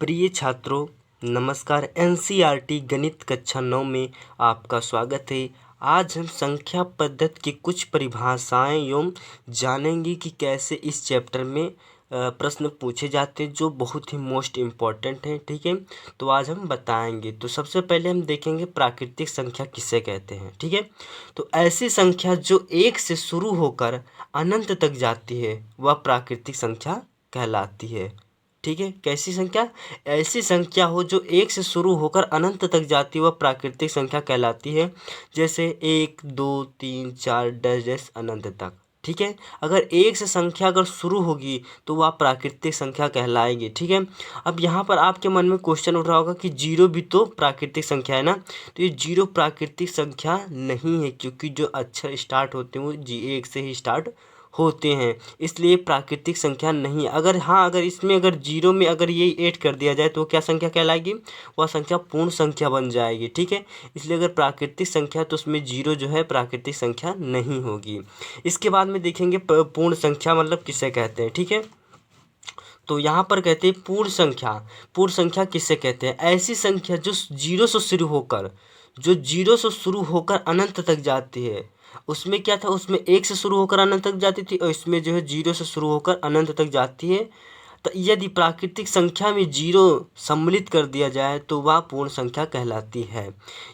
प्रिय छात्रों, नमस्कार। एनसीईआरटी गणित कक्षा 9 में आपका स्वागत है। आज हम संख्या पद्धति की कुछ परिभाषाएं एवं जानेंगे कि कैसे इस चैप्टर में प्रश्न पूछे जाते हैं जो बहुत ही मोस्ट इम्पॉर्टेंट हैं। ठीक है, तो आज हम बताएंगे। तो सबसे पहले हम देखेंगे प्राकृतिक संख्या किसे कहते हैं। ठीक है, तो ऐसी संख्या जो 1 से शुरू होकर अनंत तक जाती है वह प्राकृतिक संख्या कहलाती है। ठीक है, कैसी संख्या? ऐसी संख्या हो जो 1 से शुरू होकर अनंत तक जाती है वह प्राकृतिक संख्या कहलाती है। जैसे 1 2 3 4 डैश डैश अनंत तक। ठीक है, अगर 1 से संख्या अगर शुरू होगी तो वह प्राकृतिक संख्या कहलाएगी। ठीक है, अब यहाँ पर आपके मन में क्वेश्चन उठ रहा होगा कि 0 भी तो प्राकृतिक संख्या है ना। तो ये 0 प्राकृतिक संख्या नहीं है, क्योंकि जो अक्षर स्टार्ट होते हैं वो 1 से ही स्टार्ट होते हैं, इसलिए प्राकृतिक संख्या नहीं है। अगर इसमें अगर 0 में अगर ये ऐड कर दिया जाए तो क्या संख्या कहलाएगी? वह संख्या पूर्ण संख्या बन जाएगी। ठीक है, इसलिए अगर प्राकृतिक संख्या तो उसमें 0 जो है प्राकृतिक संख्या नहीं होगी। इसके बाद में देखेंगे पूर्ण संख्या मतलब किसे कहते हैं। ठीक है, तो यहाँ पर कहते हैं पूर्ण संख्या। पूर्ण संख्या किसे कहते हैं? ऐसी संख्या जो 0 से शुरू होकर अनंत तक जाती है। उसमें क्या था, उसमें 1 से शुरू होकर अनंत तक जाती थी और इसमें जो है 0 से शुरू होकर अनंत तक जाती है। तो यदि प्राकृतिक संख्या में 0 सम्मिलित कर दिया जाए तो वह पूर्ण संख्या कहलाती है।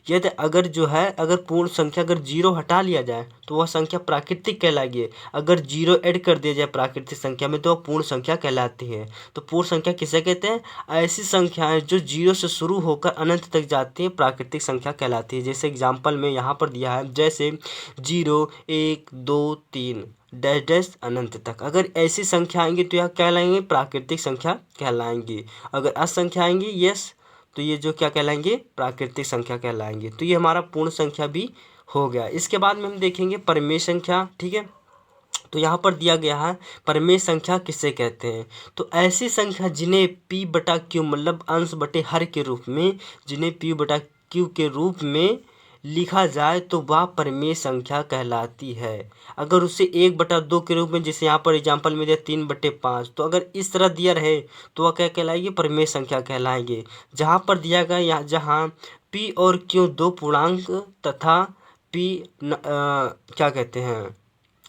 यदि अगर पूर्ण संख्या अगर 0 हटा लिया जाए तो वह संख्या प्राकृतिक कहलाएगी। अगर 0 ऐड कर दिया जाए प्राकृतिक संख्या में तो वह पूर्ण संख्या कहलाती है। तो पूर्ण संख्या किसे कहते हैं? ऐसी संख्याएं जो 0 से शुरू होकर अनंत तक जाती है प्राकृतिक संख्या कहलाती है। जैसे एग्जाम्पल में यहाँ पर दिया है, जैसे 0 1 2 3 डैश डैश अनंत तक। अगर ऐसी संख्या आएंगी तो यह कहलाएंगे प्राकृतिक संख्या कहलाएंगी। अगर असंख्या आएंगी तो ये जो क्या कहलाएंगे? प्राकृतिक संख्या कहलाएंगे। तो ये हमारा पूर्ण संख्या भी हो गया। इसके बाद में हम देखेंगे परिमेय संख्या। ठीक है, तो यहाँ पर दिया गया है परिमेय संख्या किसे कहते हैं। तो ऐसी संख्या जिन्हें p बटा q मतलब अंश बटे हर के रूप में, जिन्हें p बटा q के रूप में लिखा जाए तो वह परिमेय संख्या कहलाती है। अगर उसे 1/2 के रूप में, जैसे यहाँ पर एग्जाम्पल में दिया 3/5, तो अगर इस तरह दिया रहे तो वह क्या कहलाएगी? परिमेय संख्या कहलाएंगे। जहाँ पर दिया गया जहाँ p और q दो पूर्णांक तथा p क्या कहते हैं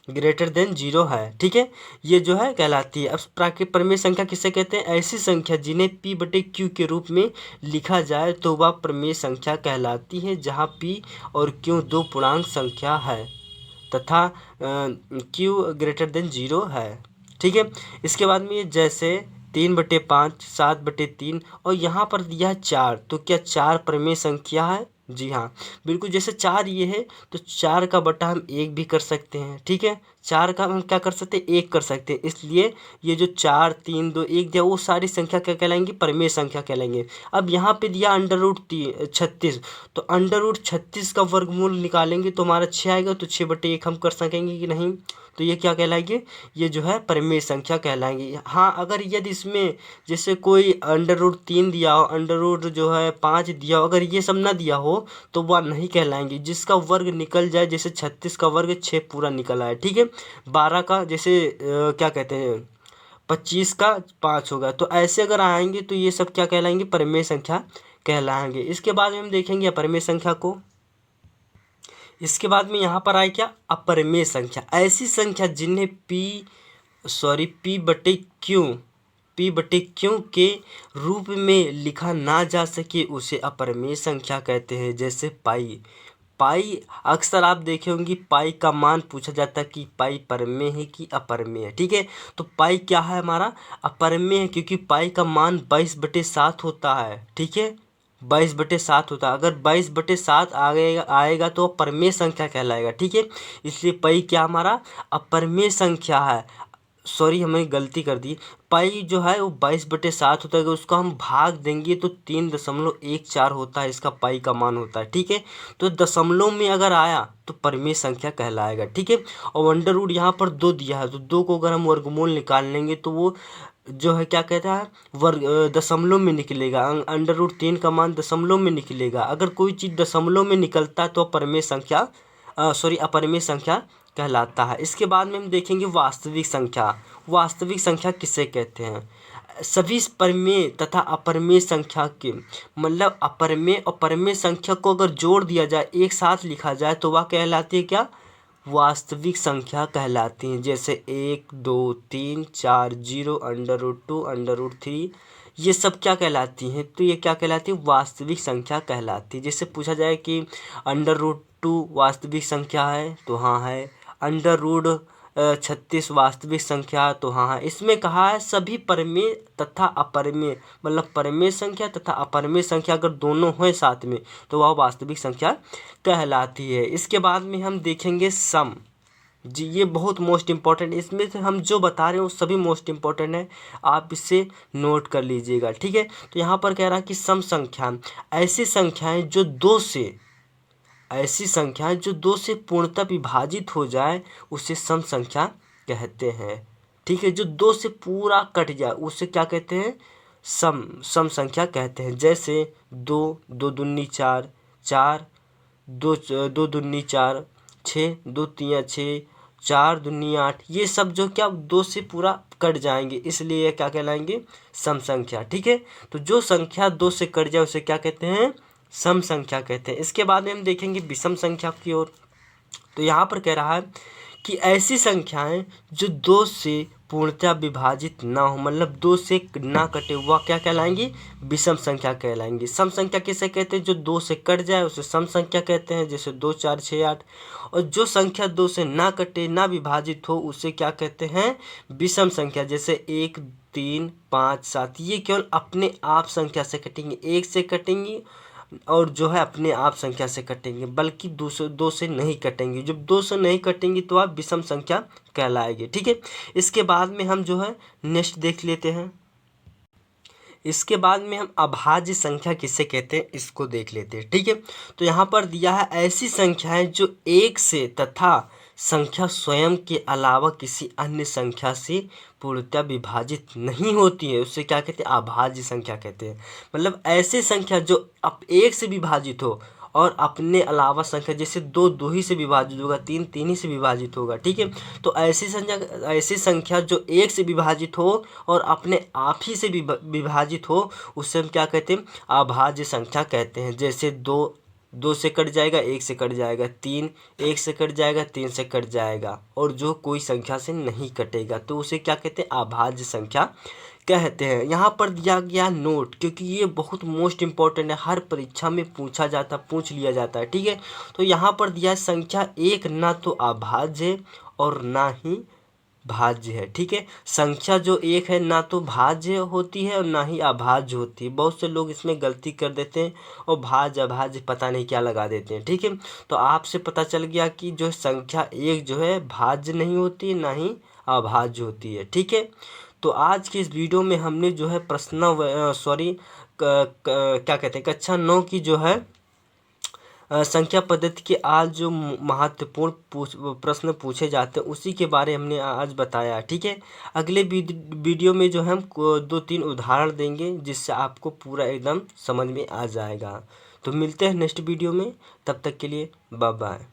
ग्रेटर देन 0 है। ठीक है, ये जो है कहलाती है। अब प्राकृतिक परिमेय संख्या किसे कहते हैं? ऐसी संख्या जिन्हें p बटे q के रूप में लिखा जाए तो वह परिमेय संख्या कहलाती है, जहाँ p और q दो पूर्णांक संख्या है तथा q ग्रेटर देन 0 है। ठीक है, इसके बाद में जैसे 3/5 7/3 और यहाँ पर दिया है 4, तो क्या 4 परिमेय संख्या है? जी हाँ, बिल्कुल। जैसे 4 ये है तो 4 का बटा हम 1 भी कर सकते हैं। ठीक है, 4 का हम क्या कर सकते हैं? 1 कर सकते हैं। इसलिए ये जो 4 3 2 1 दिया वो सारी संख्या क्या कहलाएंगी? परिमेय संख्या कहलाएंगे। अब यहाँ पे दिया √36, तो √36 का वर्गमूल निकालेंगे तो हमारा 6 आएगा। तो 6/1 हम कर सकेंगे कि नहीं? तो ये क्या कहलाएंगे? ये जो है परिमेय संख्या कहलाएंगे। हाँ, अगर यदि इसमें जैसे कोई √3 दिया हो, √5 दिया हो, अगर ये सब ना दिया हो तो वह नहीं कहलाएंगे। जिसका वर्ग निकल जाए, जैसे 36 का वर्ग 6 पूरा निकल आए। ठीक है, 12 का जैसे क्या कहते हैं 25 का 5 होगा। तो ऐसे अगर आएंगे तो ये सब क्या कहलाएंगे? परिमेय संख्या कहलाएंगे। इसके बाद में हम देखेंगे अपरिमेय संख्या को। इसके बाद में यहाँ पर आए क्या? अपरिमेय संख्या। ऐसी संख्या जिन्हें p बटे q के रूप में लिखा ना जा सके उसे अपरिमेय संख्या कहते हैं। जैसे पाई अक्सर आप देखे होंगे, पाई का मान पूछा जाता है कि पाई परिमेय है कि अपरिमेय है। ठीक है, तो पाई क्या है? हमारा अपरिमेय है, क्योंकि पाई का मान 22/7 होता है। ठीक है, 22/7 होता है। अगर 22/7 आएगा तो अपरिमेय संख्या कहलाएगा। ठीक है, इसलिए पाई क्या हमारा अपरिमेय संख्या है। सॉरी, हमें गलती कर दी। पाई जो है वो 22/7 होता है। अगर उसको हम भाग देंगे तो 3.14 होता है, इसका पाई का मान होता है। ठीक है, तो दशमलव में अगर आया तो परिमेय संख्या कहलाएगा। ठीक है, और अंडर रूट यहाँ पर 2 दिया है, तो 2 को अगर हम वर्गमूल निकाल लेंगे तो वो जो है क्या कहता है दशमलव में निकलेगा। √3 का मान दशमलव में निकलेगा। अगर कोई चीज़ दशमलव में निकलता है तो अपरिमेय संख्या कहलाता है। इसके बाद में हम देखेंगे वास्तविक संख्या। वास्तविक संख्या किसे कहते हैं? सभी परमेय तथा अपरमेय संख्या के, मतलब अपरमेय और परमेय संख्या को अगर जोड़ दिया जाए, एक साथ लिखा जाए, तो वह कहलाती है क्या? वास्तविक संख्या कहलाती हैं। जैसे 1 2 3 4 0 √2 √3, ये सब क्या कहलाती हैं? तो ये क्या कहलाती है? वास्तविक संख्या कहलाती है। जैसे पूछा जाए कि √2 वास्तविक संख्या है, तो हाँ है। √36 वास्तविक संख्या, तो हाँ है। इसमें कहा है सभी परमेय तथा अपरमेय, मतलब परमेय संख्या तथा अपरमेय संख्या अगर दोनों हैं साथ में, तो वह वास्तविक संख्या कहलाती है। इसके बाद में हम देखेंगे सम। जी, ये बहुत मोस्ट इम्पॉर्टेंट, इसमें से हम जो बता रहे हैं वो सभी मोस्ट इम्पॉर्टेंट है, आप इसे नोट कर लीजिएगा, ठीक है। तो यहाँ पर कह रहा है कि सम संख्या ऐसी संख्याएं जो दो से पूर्णतः विभाजित हो जाए, उसे सम संख्या कहते हैं, ठीक है। जो दो से पूरा कट जाए उसे क्या कहते हैं? सम संख्या कहते हैं। जैसे 2 2 दूनी 4, 4 2 दूनी 4, 6 2 तिया 6, 4 दूनी 8, ये सब जो क्या दो से पूरा कट जाएंगे, इसलिए ये क्या कहलाएंगे? सम संख्या, ठीक है। तो जो संख्या दो से कट जाए उसे क्या कहते हैं? सम संख्या कहते हैं। इसके बाद में हम देखेंगे विषम संख्या की ओर। तो यहाँ पर कह रहा है कि ऐसी संख्याएं जो दो से पूर्णतः विभाजित ना हो, मतलब दो से ना कटे, वह क्या कहलाएंगी? विषम संख्या कहलाएंगी। सम संख्या किसे कहते हैं? जो दो से कट जाए उसे सम संख्या कहते हैं, जैसे 2 4 6 8। और जो संख्या दो से ना कटे, ना विभाजित हो, उसे क्या कहते हैं? विषम संख्या। जैसे 1 3 5 7, ये केवल अपने आप संख्या से कटेंगे, एक से कटेंगी और जो है अपने आप संख्या से कटेंगे, बल्कि दो से नहीं कटेंगी। जब दो से नहीं कटेंगी तो आप विषम संख्या कहलाएगी, ठीक है। इसके बाद में हम जो है नेक्स्ट देख लेते हैं। इसके बाद में हम अभाज्य संख्या किसे कहते हैं, इसको देख लेते हैं, ठीक है। तो यहाँ पर दिया है ऐसी संख्याएं जो एक से तथा संख्या स्वयं के अलावा किसी अन्य संख्या से पूर्णतः विभाजित नहीं होती है, उससे क्या कहते हैं? अभाज्य संख्या कहते हैं। मतलब ऐसी संख्या जो अब एक से विभाजित हो और अपने अलावा संख्या, जैसे 2 2 ही से विभाजित होगा, 3 3 ही से विभाजित होगा, ठीक है। तो ऐसी संख्या जो एक से विभाजित हो और अपने आप ही से विभाजित हो, उससे हम क्या कहते हैं? अभाज्य संख्या कहते हैं। जैसे 2 से कट जाएगा, 1 से कट जाएगा, 3 1 से कट जाएगा, 3 से कट जाएगा, और जो कोई संख्या से नहीं कटेगा, तो उसे क्या कहते हैं? अभाज्य संख्या कहते हैं। यहाँ पर दिया गया नोट, क्योंकि ये बहुत मोस्ट इम्पॉर्टेंट है, हर परीक्षा में पूछ लिया जाता है, ठीक है। तो यहाँ पर दिया है संख्या एक ना तो अभाज्य है और ना ही भाज्य है, ठीक है। संख्या जो एक है ना तो भाज्य होती है और ना ही अभाज्य होती है। बहुत से लोग इसमें गलती कर देते हैं और भाज्य अभाज्य पता नहीं क्या लगा देते हैं, ठीक है। तो आपसे पता चल गया कि जो संख्या एक जो है भाज्य नहीं होती, ना ही अभाज्य होती है, ठीक है। तो आज की इस वीडियो में हमने जो है क्या कहते हैं, कक्षा 9 की जो है संख्या पद्धति के आज जो महत्वपूर्ण प्रश्न पूछे जाते हैं उसी के बारे हमने आज बताया, ठीक है। अगले वीडियो में जो हम 2-3 उदाहरण देंगे, जिससे आपको पूरा एकदम समझ में आ जाएगा। तो मिलते हैं नेक्स्ट वीडियो में, तब तक के लिए बाय बाय।